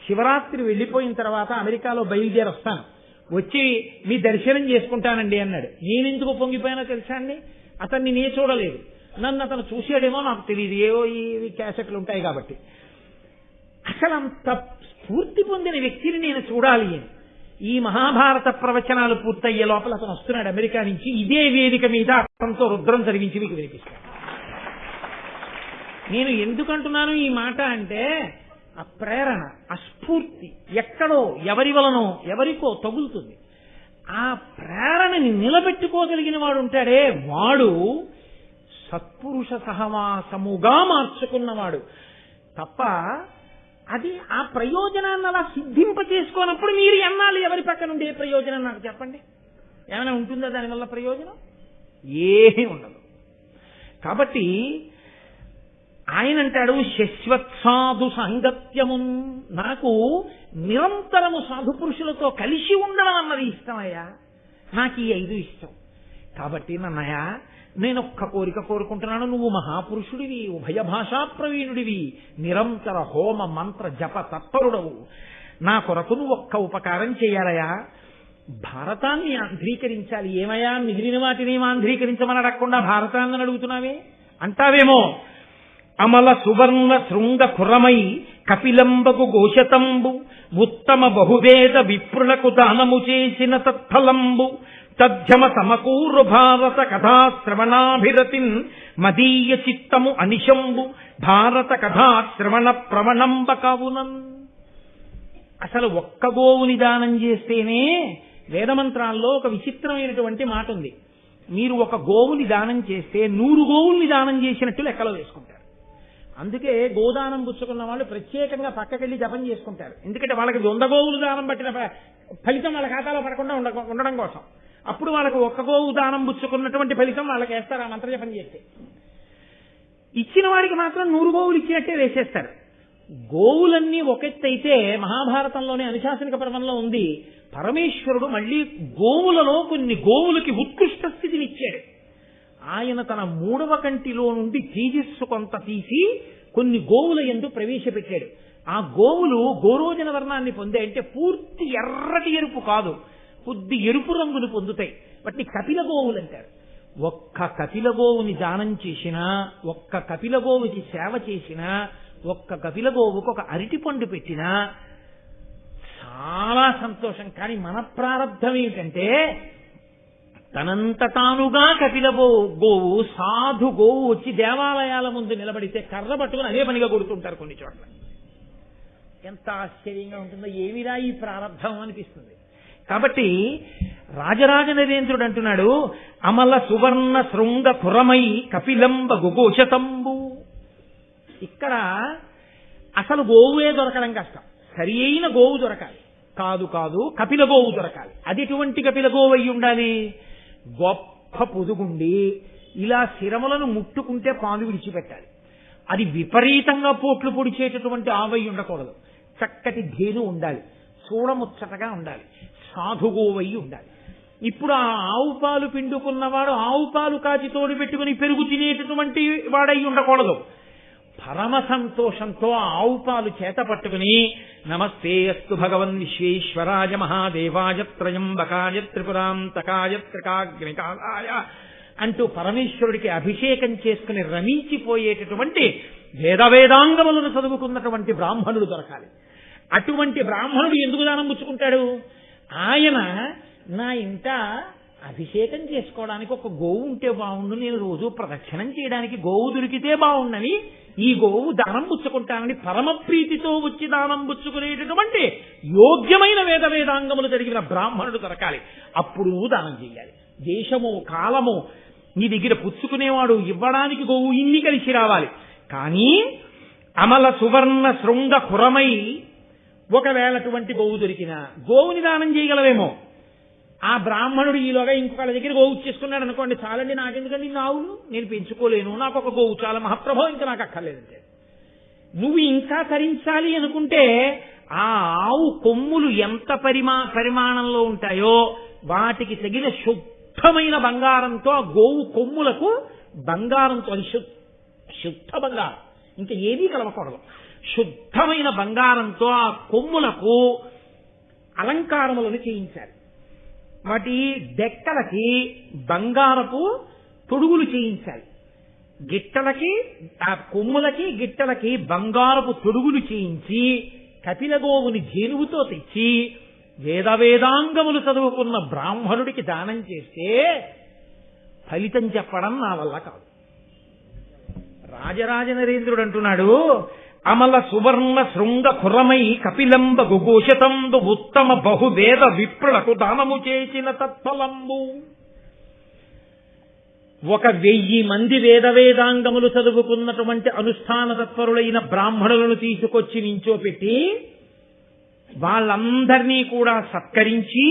శివరాత్రి వెళ్ళిపోయిన తర్వాత అమెరికాలో బయలుదేరి వస్తాను, వచ్చి మీ దర్శనం చేసుకుంటానండి అన్నాడు. నేనెందుకు పొంగిపోయానో తెలుసా అండి, అతన్ని నే చూడలేదు, నన్ను అతను చూసాడేమో నాకు తెలియదు, ఏవో ఈ క్యాసెట్లు ఉంటాయి కాబట్టి. అసలు అంత స్ఫూర్తి పొందిన వ్యక్తిని నేను చూడాలి అని ఈ మహాభారత ప్రవచనాలు పూర్తయ్యే లోపల అతను వస్తున్నాడు అమెరికా నుంచి. ఇదే వేదిక మీద అతనితో రుద్రం చదివించి మీకు వినిపిస్తాను. నేను ఎందుకంటున్నాను ఈ మాట అంటే, ఆ ప్రేరణ, ఆ స్ఫూర్తి ఎక్కడో ఎవరి వలనో ఎవరికో తగులుతుంది. ఆ ప్రేరణని నిలబెట్టుకోగలిగిన వాడు ఉంటాడే, వాడు సత్పురుష సహవాసముగా మార్చుకున్నవాడు తప్ప అది ఆ ప్రయోజనాన్ని అలా సిద్ధింప చేసుకోనప్పుడు మీరు ఎన్నాళ్ళు ఎవరి పక్కన ఉండే ప్రయోజనం నాకు చెప్పండి. ఏమైనా ఉంటుందా దానివల్ల ప్రయోజనం? ఏమీ ఉండదు. కాబట్టి ఆయన అంటాడు, శశ్వత్సాధు సాంగత్యమున్, నాకు నిరంతరము సాధు పురుషులతో కలిసి ఉండడం అన్నది ఇష్టమయ్యా, నాకు ఈ 5 ఇష్టం. కాబట్టి నన్నయ్య నేను ఒక్క కోరిక కోరుకుంటున్నాను, నువ్వు మహాపురుషుడివి, ఉభయ భాషా ప్రవీణుడివి, నిరంతర హోమ మంత్ర జప తత్పరుడవు, నా కొరకు నువ్వు ఒక్క ఉపకారం చేయాలయా, భారతాన్ని ఆంధ్రీకరించాలి. ఏమయ్యా మిగిలిన వాటిని ఆంధ్రీకరించమని అడగకుండా భారతాన్ని అడుగుతున్నావే అంటావేమో. అమల సువర్ణ శృంగ ఖురమై కపిలంబకు ఘోషతంబు, ఉత్తమ బహువేద విప్రులకు దానము చేసిన తత్ఫలంబు, తజ్జమ సమకూరు భారత కథాశ్రవణాభిరతిన్ మదీయ చిత్తము అనిశంబు, భారత కథాశ్రవణ ప్రవణంబ కావునన్. అసలు ఒక్క గోవుని దానం చేస్తేనే, వేదమంత్రాల్లో ఒక విచిత్రమైనటువంటి మాట ఉంది, మీరు ఒక గోవుని దానం చేస్తే 100 గోవుల్ని దానం చేసినట్టు లెక్కలో వేసుకుంటారు. అందుకే గోదానం పుచ్చుకున్న వాళ్ళు ప్రత్యేకంగా పక్కకెళ్ళి జపం చేసుకుంటారు. ఎందుకంటే వాళ్ళకి 100 గోవులు దానం పట్టిన ఫలితం వాళ్ళ ఖాతాలో పడకుండా ఉండడం కోసం. అప్పుడు వాళ్ళకు ఒక్క గోవు దానం పుచ్చుకున్నటువంటి ఫలితం వాళ్ళకి వేస్తారు ఆ మంత్రజపం చేస్తే. ఇచ్చిన వాడికి మాత్రం 100 గోవులు ఇచ్చినట్టే వేసేస్తారు. గోవులన్నీ ఒకెత్తైతే మహాభారతంలోనే అనుశాసనిక పర్వంలో ఉంది, పరమేశ్వరుడు మళ్ళీ గోవులలో కొన్ని గోవులకి ఉత్కృష్ట స్థితిని ఇచ్చాడు. ఆయన తన 3వ కంటిలో నుండి తేజస్సు కొంత తీసి కొన్ని గోవుల యందు ప్రవేశపెట్టాడు. ఆ గోవులు గోరోజన వర్ణాన్ని పొందాయంటే పూర్తి ఎర్రటి ఎరుపు కాదు, కొద్ది ఎరుపు రంగును పొందుతాయి. వాటిని కపిల గోవులు అంటారు. ఒక్క కపిల గోవుని దానం చేసినా, ఒక్క కపిల గోవుకి సేవ చేసినా, ఒక్క కపిల గోవుకు ఒక అరటి పండు పెట్టినా చాలా సంతోషం. కానీ మన ప్రారంధం ఏమిటంటే, తనంత తానుగా కపిల గోవు సాధు గోవు వచ్చి దేవాలయాల ముందు నిలబడితే కర్ర పట్టుకుని అదే పనిగా కొడుతుంటారు కొన్ని చోట్ల. ఎంత ఆశ్చర్యంగా ఉంటుందో, ఏమిరా ఈ ప్రారంధం అనిపిస్తుంది. కాబట్టి రాజరాజ నరేంద్రుడు అంటున్నాడు, అమల సువర్ణ శృంగ ఖురమై కపిలంబ గుఘోషతంబు. ఇక్కడ అసలు గోవుయే దొరకడం కష్టం, సరి అయిన గోవు దొరకాలి. కాదు కపిల గోవు దొరకాలి. అది ఎటువంటి కపిల గోవు అయి ఉండాలి? గొప్ప పొదుగుండి ఇలా శిరములను ముట్టుకుంటే పాలు విడిచిపెట్టాలి. అది విపరీతంగా పోట్లు పొడిచేటటువంటి ఆవై ఉండకూడదు. చక్కటి ధేను ఉండాలి, చూడముచ్చటగా ఉండాలి, సాధుగోవై ఉండాలి. ఇప్పుడు ఆ ఆవు పాలు పిండుకున్నవాడు ఆవు పాలు కాచి తోడు పెట్టుకుని పెరుగు తినేటటువంటి వాడై ఉండకూడదు. పరమ సంతోషంతో ఆవు పాలు చేత పట్టుకుని నమస్తే అస్తు భగవన్ విశ్వేశ్వరాయ మహాదేవాయ త్రయంబకాయ త్రిపురాంతకాయ త్రికాగ్నికాలాయ అంటూ పరమేశ్వరుడికి అభిషేకం చేసుకుని రమించిపోయేటటువంటి వేదాంగములను చదువుకున్నటువంటి బ్రాహ్మణుడు దొరకాలి. అటువంటి బ్రాహ్మణుడు ఎందుకు దానం పుచ్చుకుంటాడు? ఆయన నా ఇంట అభిషేకం చేసుకోవడానికి ఒక గోవు ఉంటే బాగుండు, నేను రోజు ప్రదక్షిణం చేయడానికి గోవు దొరికితే బాగుండని ఈ గోవు దానం పుచ్చుకుంటానని పరమ ప్రీతితో వచ్చి దానం పుచ్చుకునేటటువంటి యోగ్యమైన వేదాంగములు జరిగిన బ్రాహ్మణుడు దొరకాలి. అప్పుడు దానం చేయాలి. దేశము కాలము నీ దగ్గర పుచ్చుకునేవాడు ఇవ్వడానికి గోవు ఇన్ని కలిసి రావాలి. కానీ అమల సువర్ణ శృంగ ఖురమై ఒకవేళ అటువంటి గోవు దొరికినా గోవుని దానం చేయగలవేమో, ఆ బ్రాహ్మణుడు ఈలోగా ఇంకొకళ్ళ దగ్గర గోవు చేసుకున్నాడు అనుకోండి, చాలండి నాకెందుకండి ఇన్ని ఆవులు, నేను పెంచుకోలేను, నాకు ఒక గోవు చాలా మహాప్రభావం, ఇంకా నాకు అక్కర్లేదంటే. నువ్వు ఇంకా తరించాలి అనుకుంటే ఆ ఆవు కొమ్ములు ఎంత పరిమాణంలో ఉంటాయో వాటికి తగిన శుద్ధమైన బంగారంతో ఆ గోవు కొమ్ములకు బంగారంతో, అది శుద్ధ బంగారం, ఇంకా ఏదీ కలవకూడదు, శుద్ధమైన బంగారంతో ఆ కొమ్ములకు అలంకారములను చేయించాలి. వాటి డెక్కలకి బంగారపు తొడుగులు చేయించాలి. గిట్టలకి, ఆ కొమ్ములకి గిట్టలకి బంగారపు తొడుగులు చేయించి కపిలగోవుని జేనువుతో తెచ్చి వేదాంగములు చదువుకున్న బ్రాహ్మణుడికి దానం చేస్తే ఫలితం చెప్పడం నా వల్ల కాదు. రాజరాజ నరేంద్రుడు అంటున్నాడు, అమల సువర్ణ శృంగ ఖురమై కపిలంబ గుఘోషతంబు ఉత్తమ బహువేద విప్రులకు దానము చేసిన తత్ఫలంబు. 1000 మంది వేదాంగములు చదువుకున్నటువంటి అనుష్ఠాన తత్పరులైన బ్రాహ్మణులను తీసుకొచ్చి నించోపెట్టి వాళ్ళందరినీ కూడా సత్కరించి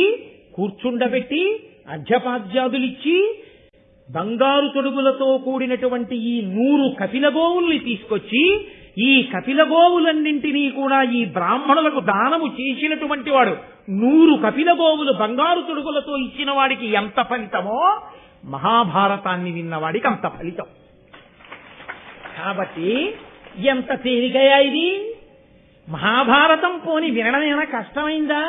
కూర్చుండబెట్టి అర్ఘ్యపాద్యాదులిచ్చి బంగారు తొడుగులతో కూడినటువంటి ఈ 100 కపిలగోవుల్ని తీసుకొచ్చి ఈ కపిలగోవులన్నింటినీ కూడా ఈ బ్రాహ్మణులకు దానము చేసినటువంటి వాడు 100 కపిలగోవులు బంగారు తొడుగులతో ఇచ్చిన వాడికి ఎంత ఫలితమో మహాభారతాన్ని విన్నవాడికి అంత ఫలితం. కాబట్టి ఎంత తేలికయా ఇది? మహాభారతం పోని వినడమేనా కష్టమైందా?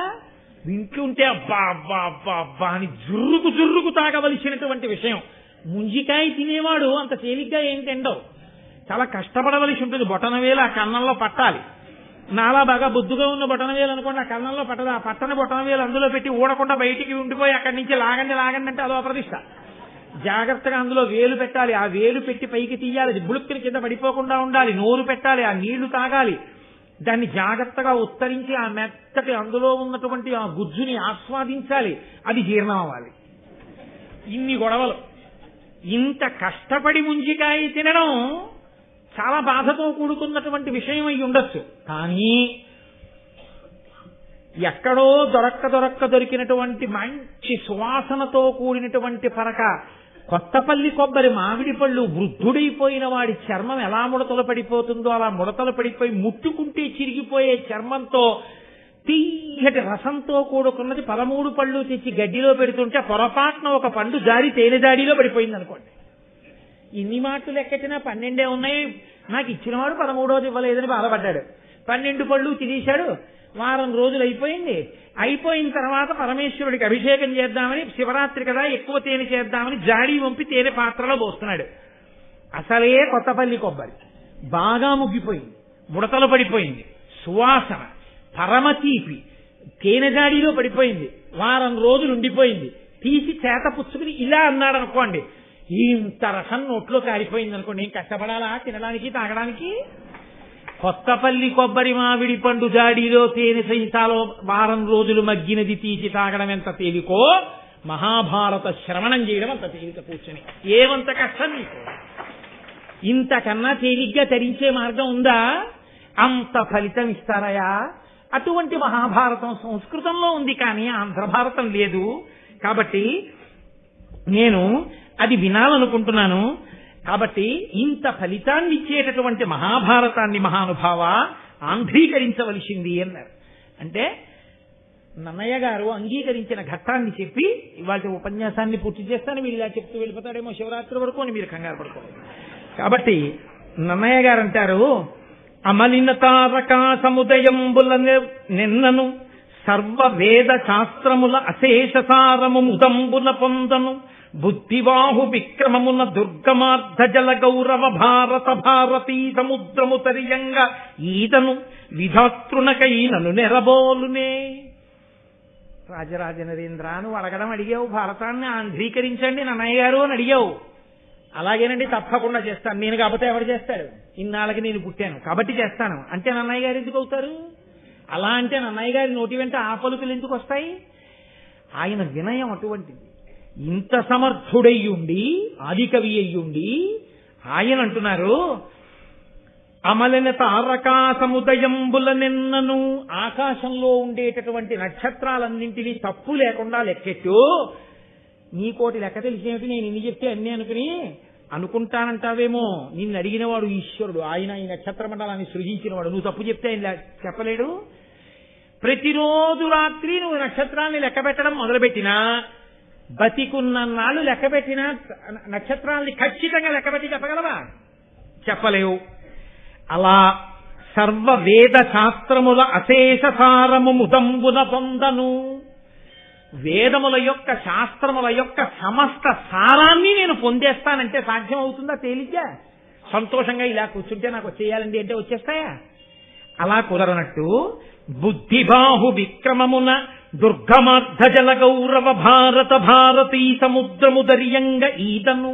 వింటుంటే అబ్బా అబ్బా అబ్బా అబ్బా అని జుర్రుకు తాగవలసినటువంటి విషయం. ముంజికాయ తినేవాడు అంత తేలిగ్గా ఏం తిండవు, చాలా కష్టపడవలసి ఉంటుంది. బొటనవేలు ఆ కన్నంలో పట్టాలి. నాలా బాగా బొద్దుగా ఉన్న బొటనవేలు అనుకోండి, ఆ కన్నంలో పట్టదు. ఆ పట్టని బొటనవేలు అందులో పెట్టి ఊడకుండా బయటికి ఉండిపోయి అక్కడి నుంచి లాగండి అంటే అదో అప్రదిష్ట. జాగ్రత్తగా అందులో వేలు పెట్టాలి, ఆ వేలు పెట్టి పైకి తీయాలి, బుళుక్కుని కింద పడిపోకుండా ఉండాలి, నోరు పెట్టాలి, ఆ నీళ్లు తాగాలి, దాన్ని జాగ్రత్తగా ఉత్తరించి ఆ మెత్తటి అందులో ఉన్నటువంటి ఆ గుజ్జుని ఆస్వాదించాలి, అది జీర్ణం అవ్వాలి. ఇన్ని గొడవలు. ఇంత కష్టపడి ముంజికాయ తినడం చాలా బాధతో కూడుకున్నటువంటి విషయం అయి ఉండొచ్చు. కానీ ఎక్కడో దొరికినటువంటి మంచి సువాసనతో కూడినటువంటి పరక కొత్తపల్లి కొబ్బరి మామిడి పళ్ళు వృద్ధుడైపోయిన వాడి చర్మం ఎలా ముడతలు పడిపోతుందో అలా ముడతలు పడిపోయి ముట్టుకుంటే చిరిగిపోయే చర్మంతో తీయటి రసంతో కూడుకున్నది 13 పళ్ళు తెచ్చి గడ్డిలో పెడుతుంటే పొరపాటున ఒక పండు జారి తేనె జాడీలో పడిపోయింది అనుకోండి. ఇన్ని మాటలు లెక్కెట్టినా 12 ఉన్నాయి. నాకు ఇచ్చినవాడు 13వది ఇవ్వలేదని బాధపడ్డాడు. 12 పళ్ళు తినేశాడు. వారం రోజులు అయిపోయిన తర్వాత పరమేశ్వరుడికి అభిషేకం చేద్దామని, శివరాత్రి కదా ఎక్కువ తేనె చేద్దామని జాడీ వంపి తేనె పాత్రలో పోస్తున్నాడు. అసలే కొత్తపల్లి కొబ్బరి బాగా ముగ్గిపోయింది, ముడతలు పడిపోయింది, సువాసన పరమ తీపి, తేనె జాడీలో పడిపోయింది, వారం రోజులు ఉండిపోయింది. తీసి చేత పుచ్చుకుని ఇలా అన్నాడు అనుకోండి, ఇంత రసం నోట్లో కారిపోయింది అనుకోండి, ఏం కష్టపడాలా తినడానికి తాగడానికి? కొత్తపల్లి కొబ్బరి మామిడి పండు జాడీలో తేనె సహితాలో వారం రోజులు మగ్గినది తీసి తాగడం ఎంత తేలికో మహాభారత శ్రవణం చేయడం అంత తేలిక. కూర్చొని ఏమంత కష్టం నీకు? ఇంతకన్నా తేలిగ్గా తరించే మార్గం ఉందా? అంత ఫలితం ఇస్తారయా? అటువంటి మహాభారతం సంస్కృతంలో ఉంది, కానీ ఆంధ్ర భారతం లేదు. కాబట్టి నేను అది వినాలనుకుంటున్నాను. కాబట్టి ఇంత ఫలితాన్ని ఇచ్చేటటువంటి మహాభారతాన్ని మహానుభావ ఆంధ్రీకరించవలసింది అన్నారు. అంటే నన్నయ్య గారు అంగీకరించిన ఘట్టాన్ని చెప్పి ఇవాళ ఉపన్యాసాన్ని పూర్తి చేస్తాను. మీరు ఇలా చెప్తూ వెళ్ళిపోతాడేమో శివరాత్రి వరకు అని మీరు కంగారు పడుకోవాలి. కాబట్టి నన్నయ్య గారు అంటారు, అమలిన తారకా సముదయంబుల నిన్నను సర్వ వేద శాస్త్రముల అశేష సారము ముదంబుల పొందను బుద్ధివాహు విక్రమమున దుర్గమార్ధ జల గౌరవ భారత భారతీ సముద్రము తరియంగా ఈతను విధాతృనకై నన్ను నెరబోలునే. రాజరాజ నరేంద్ర నువ్వు అడిగావు, భారతాన్ని ఆంధ్రీకరించండి నన్నయ్య గారు అని అడిగావు. అలాగేనండి, తప్పకుండా చేస్తాను. నేను కాకపోతే ఎవరు చేస్తాడు? ఇన్నాళ్ళకి నేను పుట్టాను కాబట్టి చేస్తాను అంటే నన్నయ్య గారు ఎందుకు అవుతారు? అలా అంటే నన్నయ్య గారి నోటి వెంట ఆ పలుకులు ఎందుకు వస్తాయి? ఆయన వినయం అటువంటిది. ఇంత సమర్థుడయ్యుండి, ఆదికవి అయ్యుండి ఆయన అంటున్నారు, అమలన తారకా సముదయంబుల నిన్నను ఆకాశంలో ఉండేటటువంటి నక్షత్రాలన్నింటినీ తప్పు లేకుండా లెక్కెట్టు. నీకోటి లెక్క తెలిసేమిటి, నేను ఇన్ని చెప్తే అన్నీ అనుకుంటానంటావేమో. నిన్ను అడిగినవాడు ఈశ్వరుడు, ఆయన ఈ నక్షత్ర మండలాన్ని సృజించినవాడు. నువ్వు తప్పు చెప్తే ఆయన చెప్పలేడు. ప్రతిరోజు రాత్రి నువ్వు నక్షత్రాన్ని లెక్క పెట్టడం మొదలుపెట్టినా, బతికున్నన్నాళ్ళు లెక్క పెట్టిన నక్షత్రాన్ని ఖచ్చితంగా లెక్కపెట్టి చెప్పగలవా? చెప్పలేవు. అలా సర్వ వేద శాస్త్రముల అశేష సారము ముదంబున పొందను. వేదముల యొక్క శాస్త్రముల యొక్క సమస్త సారాన్ని నేను పొందేస్తానంటే సాధ్యం అవుతుందా? తేలిగ్గా సంతోషంగా ఇలా కూర్చుంటే నాకు వచ్చేయాలండి అంటే వచ్చేస్తాయా? అలా కుదరనట్టు బుద్ధిబాహు విక్రమమున దుర్గమార్ధజల గౌరవ భారతీ సముద్రము దర్యంగ ఈదను.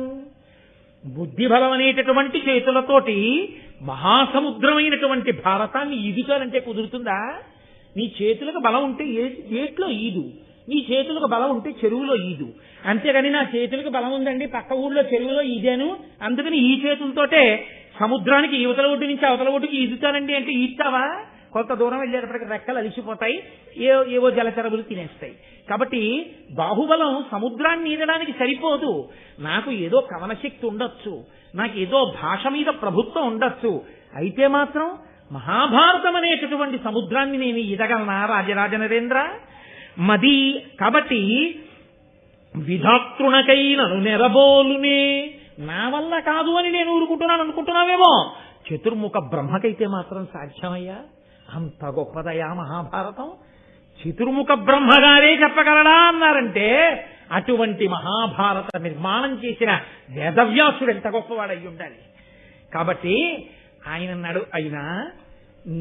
బుద్ధిబలం అనేటటువంటి చేతులతోటి మహాసముద్రమైనటువంటి భారతాన్ని ఈదుతానంటే కుదురుతుందా? నీ చేతులకు బలం ఉంటే ఏట్లో ఈదు, నీ చేతులకు బలం ఉంటే చెరువులో ఈదు. అంతేగాని నా చేతులకు బలం ఉందండి, పక్క ఊళ్ళో చెరువులో ఈదాను, అందుకని ఈ చేతులతోటే సముద్రానికి యువతల ఒడ్డు నుంచి అవతల ఒడ్డుకి ఈదుతానండి అంటే ఈదుతావా? కొంత దూరం వెళ్ళేటప్పటికి రెక్కలు అలిసిపోతాయి, ఏవో జలచరములు తినేస్తాయి. కాబట్టి బాహుబలం సముద్రాన్ని ఈదడానికి సరిపోదు. నాకు ఏదో కవనశక్తి ఉండొచ్చు, నాకు ఏదో భాష మీద ప్రభుత్వం ఉండొచ్చు, అయితే మాత్రం మహాభారతం అనేటటువంటి సముద్రాన్ని నేను ఈదగలనా రాజరాజ నరేంద్ర? మది కాబట్టి విధాతృణకైనను నెరబోలునే. నా వల్ల కాదు అని నేను ఊరుకుంటున్నాను అనుకుంటున్నావేమో. చతుర్ముఖ బ్రహ్మకైతే మాత్రం సాధ్యమయ్యా? అంత గొప్పదయా మహాభారతం? చతుర్ముఖ బ్రహ్మగారే చెప్పగలడా అన్నారంటే అటువంటి మహాభారత నిర్మాణం చేసిన వేదవ్యాసుడు ఎంత గొప్పవాడై ఉండాలి. కాబట్టి ఆయన అన్నాడు, అయినా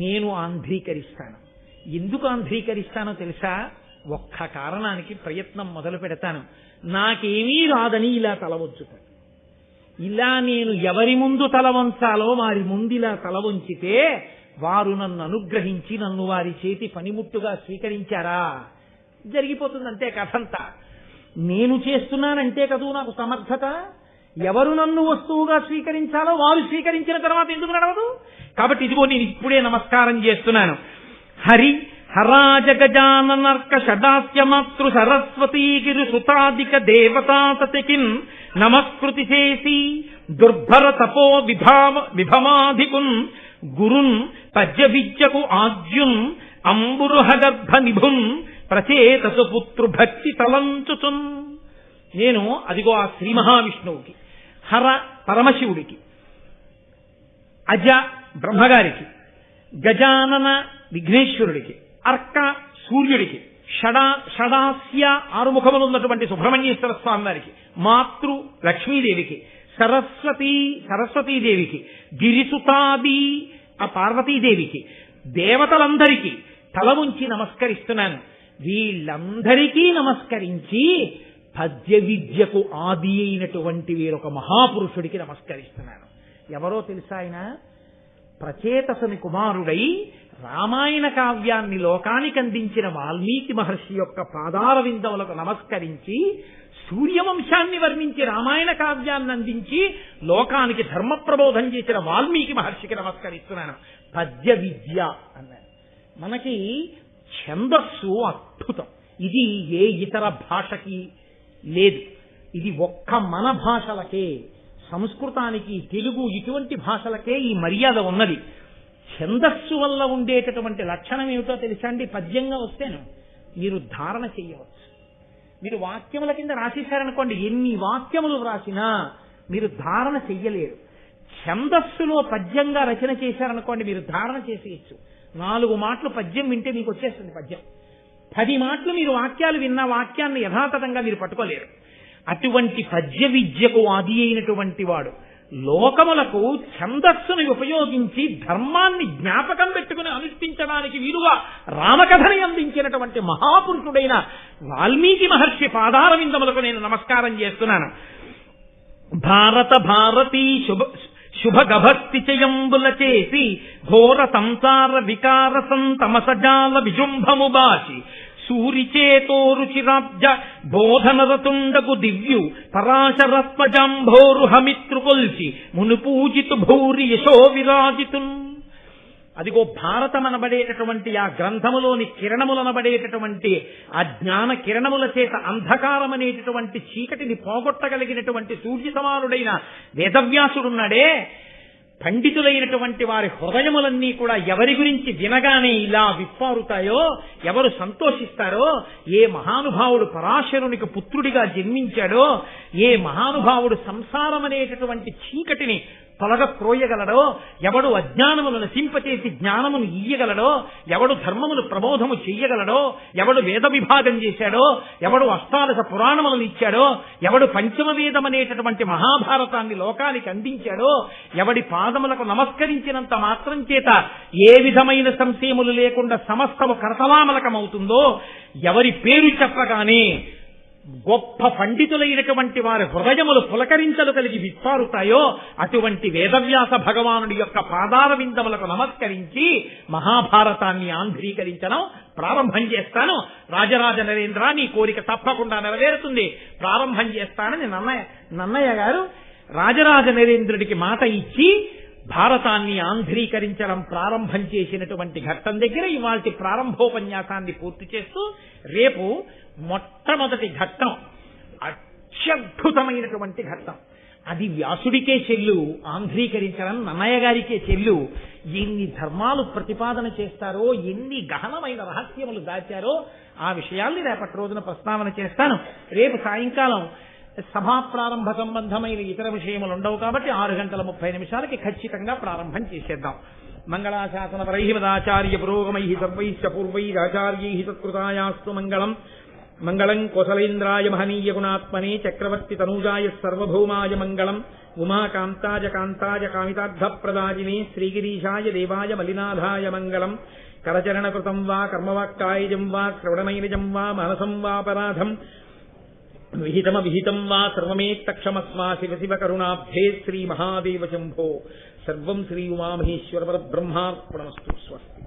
నేను ఆంధ్రీకరిస్తాను. ఎందుకు ఆంధ్రీకరిస్తానో తెలుసా? ఒక్క కారణానికి ప్రయత్నం మొదలు పెడతాను. నాకేమీ రాదని ఇలా తల వంచుతాను. ఇలా నేను ఎవరి ముందు తల వంచాలో వారి ముందు ఇలా తల వంచితే వారు నన్ను అనుగ్రహించి నన్ను వారి చేతి పనిముట్టుగా స్వీకరించారా, జరిగిపోతుందంటే కథంతా. నేను చేస్తున్నానంటే కదూ నాకు సమర్థత. ఎవరు నన్ను వస్తువుగా స్వీకరించాలో వారు స్వీకరించిన తర్వాత ఎందుకు నడవదు? కాబట్టి ఇదిగో నేను ఇప్పుడే నమస్కారం చేస్తున్నాను. హరి హరాజ గజాననర్క షడాస్య మాతృ సరస్వతీగిరి సుతాదిక దేవతాతతికిన్ నమస్కృతి చేసి దుర్భర తపో విభమాధికున్ గురున్ పద్య విద్యకు ఆజ్యున్ అంబురుహగర్భ నిభున్ ప్రచేతసు పుత్రు భక్తి తలంచుచున్. నేను అదిగో ఆ శ్రీ మహావిష్ణువుకి, హర పరమశివుడికి, అజ బ్రహ్మగారికి, గజానన విఘ్నేశ్వరుడికి, అర్క సూర్యుడికి, షడాస్య ఆరుముఖములు ఉన్నటువంటి సుబ్రహ్మణ్యేశ్వర స్వామి వారికి, మాతృ లక్ష్మీదేవికి, సరస్వతీదేవికి, గిరిసుతాది ఆ పార్వతీదేవికి, దేవతలందరికీ తల ఉంచి నమస్కరిస్తున్నాను. వీళ్ళందరికీ నమస్కరించి పద్య విద్యకు ఆది అయినటువంటి వీరొక మహాపురుషుడికి నమస్కరిస్తున్నాను. ఎవరో తెలుసా? ఆయన ప్రచేతసుని కుమారుడై రామాయణ కావ్యాన్ని లోకానికి అందించిన వాల్మీకి మహర్షి యొక్క పాదార విందములకు నమస్కరించి సూర్యవంశాన్ని వర్ణించి రామాయణ కావ్యాన్ని అందించి లోకానికి ధర్మ ప్రబోధం చేసిన వాల్మీకి మహర్షికి నమస్కరిస్తున్నాను. పద్య విద్య అన్నారు. మనకి ఛందస్సు అద్భుతం. ఇది ఏ ఇతర భాషకి లేదు. ఇది ఒక్క మన భాషలకే, సంస్కృతానికి, తెలుగు ఇటువంటి భాషలకే ఈ మర్యాద ఉన్నది. ఛందస్సు వల్ల ఉండేటటువంటి లక్షణం ఏమిటో తెలుసా అండి? పద్యంగా వస్తేను మీరు ధారణ చెయ్యవచ్చు. మీరు వాక్యముల కింద రాసేశారనుకోండి, ఎన్ని వాక్యములు వ్రాసినా మీరు ధారణ చెయ్యలేరు. ఛందస్సులో పద్యంగా రచన చేశారనుకోండి, మీరు ధారణ చేసేయచ్చు. 4 మాటలు పద్యం వింటే మీకు వచ్చేస్తుంది పద్యం. 10 మాటలు మీరు వాక్యాలు విన్న వాక్యాన్ని యథాతథంగా మీరు పట్టుకోలేరు. అటువంటి పద్య విద్యకు ఆది అయినటువంటి వాడు లోకములకు ఛందస్సును ఉపయోగించి ధర్మాన్ని జ్ఞాపకం పెట్టుకుని అనుష్ఠించడానికి వీలుగా రామకథని అందించినటువంటి మహాపురుషుడైన వాల్మీకి మహర్షి పాదార విందములకు నేను నమస్కారం చేస్తున్నాను. భారతీ శుభగభక్తి చయంబుల చేసి ఘోర సంసార వికార సంతమసజాల విజృంభము బాసి సూరిచేతో రుచిరాబ్జ బోధనరతుండకు దివ్యు పరాశరత్వజంభోరుహమిత్రు కొల్చి మునుపూజితు భూరి యశో విరాజితున్. అదిగో భారతమనబడేటటువంటి ఆ గ్రంథములోని కిరణములనబడేటటువంటి ఆ జ్ఞాన కిరణముల చేత అంధకారం అనేటటువంటి చీకటిని పోగొట్టగలిగినటువంటి సూర్య సమానుడైన వేదవ్యాసుడున్నాడే, పండితులైనటువంటి వారి హృదయములన్నీ కూడా ఎవరి గురించి వినగానే ఇలా విప్పారుతాయో, ఎవరు సంతోషిస్తారో, ఏ మహానుభావుడు పరాశరునికి పుత్రుడిగా జన్మించాడో, ఏ మహానుభావుడు సంసారం అనేటటువంటి చీకటిని తొలగక్రోయగలడో, ఎవడు అజ్ఞానమును నశింపచేసి జ్ఞానమును ఇయ్యగలడో, ఎవడు ధర్మమును ప్రబోధము చెయ్యగలడో, ఎవడు వేద విభాగం చేశాడో, ఎవడు అష్టాదశ పురాణములను ఇచ్చాడో, ఎవడు పంచమ వేదం అనేటటువంటి మహాభారతాన్ని లోకానికి అందించాడో, ఎవడి పాదములకు నమస్కరించినంత మాత్రం చేత ఏ విధమైన సంశయములు లేకుండా సమస్తము కరతలామలకమవుతుందో, ఎవరి పేరు చెప్పగానే గొప్ప పండితులైనటువంటి వారి హృదయములు పులకరించలు కలిగి విప్పారుతాయో, అటువంటి వేదవ్యాస భగవానుడి యొక్క పాదార విందములకు నమస్కరించి మహాభారతాన్ని ఆంధ్రీకరించడం ప్రారంభం చేస్తాను. రాజరాజ నరేంద్ర, నీ కోరిక తప్పకుండా నెరవేరుతుంది, ప్రారంభం చేస్తానని నన్నయ్య గారు రాజరాజ నరేంద్రుడికి మాట ఇచ్చి భారతాన్ని ఆంధ్రీకరించడం ప్రారంభం చేసినటువంటి ఘట్టం దగ్గర ఇవాల్టి ప్రారంభోపన్యాసాన్ని పూర్తి చేస్తూ, రేపు మొట్టమొదటి ఘట్టం, అత్యద్భుతమైనటువంటి ఘట్టం, అది వ్యాసుడికే చెల్లు, ఆంధ్రీకరించడం నన్నయ్య గారికే చెల్లు. ఎన్ని ధర్మాలు ప్రతిపాదన చేస్తారో, ఎన్ని గహనమైన రహస్యములు దాచారో ఆ విషయాల్ని రేపటి రోజున ప్రస్తావన చేస్తాను. రేపు సాయంకాలం సభా ప్రారంభ సంబంధమైన ఇతర విషయములు ఉండవు కాబట్టి 6:30 ఖచ్చితంగా ప్రారంభం చేసేద్దాం. మంగళాశాసన పరైహిమదాచార్య పురోగమై సర్వైశ్చ పూర్వైరాచార్యై సత్కృతాయాస్తు మంగళం. మంగళం కోసలేంద్రాయ మహనీయ గుణాత్మనే చక్రవర్తి తనూజాయ సర్వభౌమాయ మంగళం. ఉమాకాంతాయ కాంతాయ కామితార్థప్రదాజినే శ్రీగిరీశాయ దేవాయ మలినాథాయ మంగళం. కరచరణకృతం వా కర్మవాక్కాయజం వా శ్రవణమైనజం వా మనసం వాపరాధం విహితం వా సర్వమేత్తక్షమస్మా శివ శివ కరుణాబ్ధే శ్రీ మహాదేవ శంభో. సర్వం శ్రీ ఉమామహేశ్వర పరబ్రహ్మార్పణమస్తు. స్వస్తి.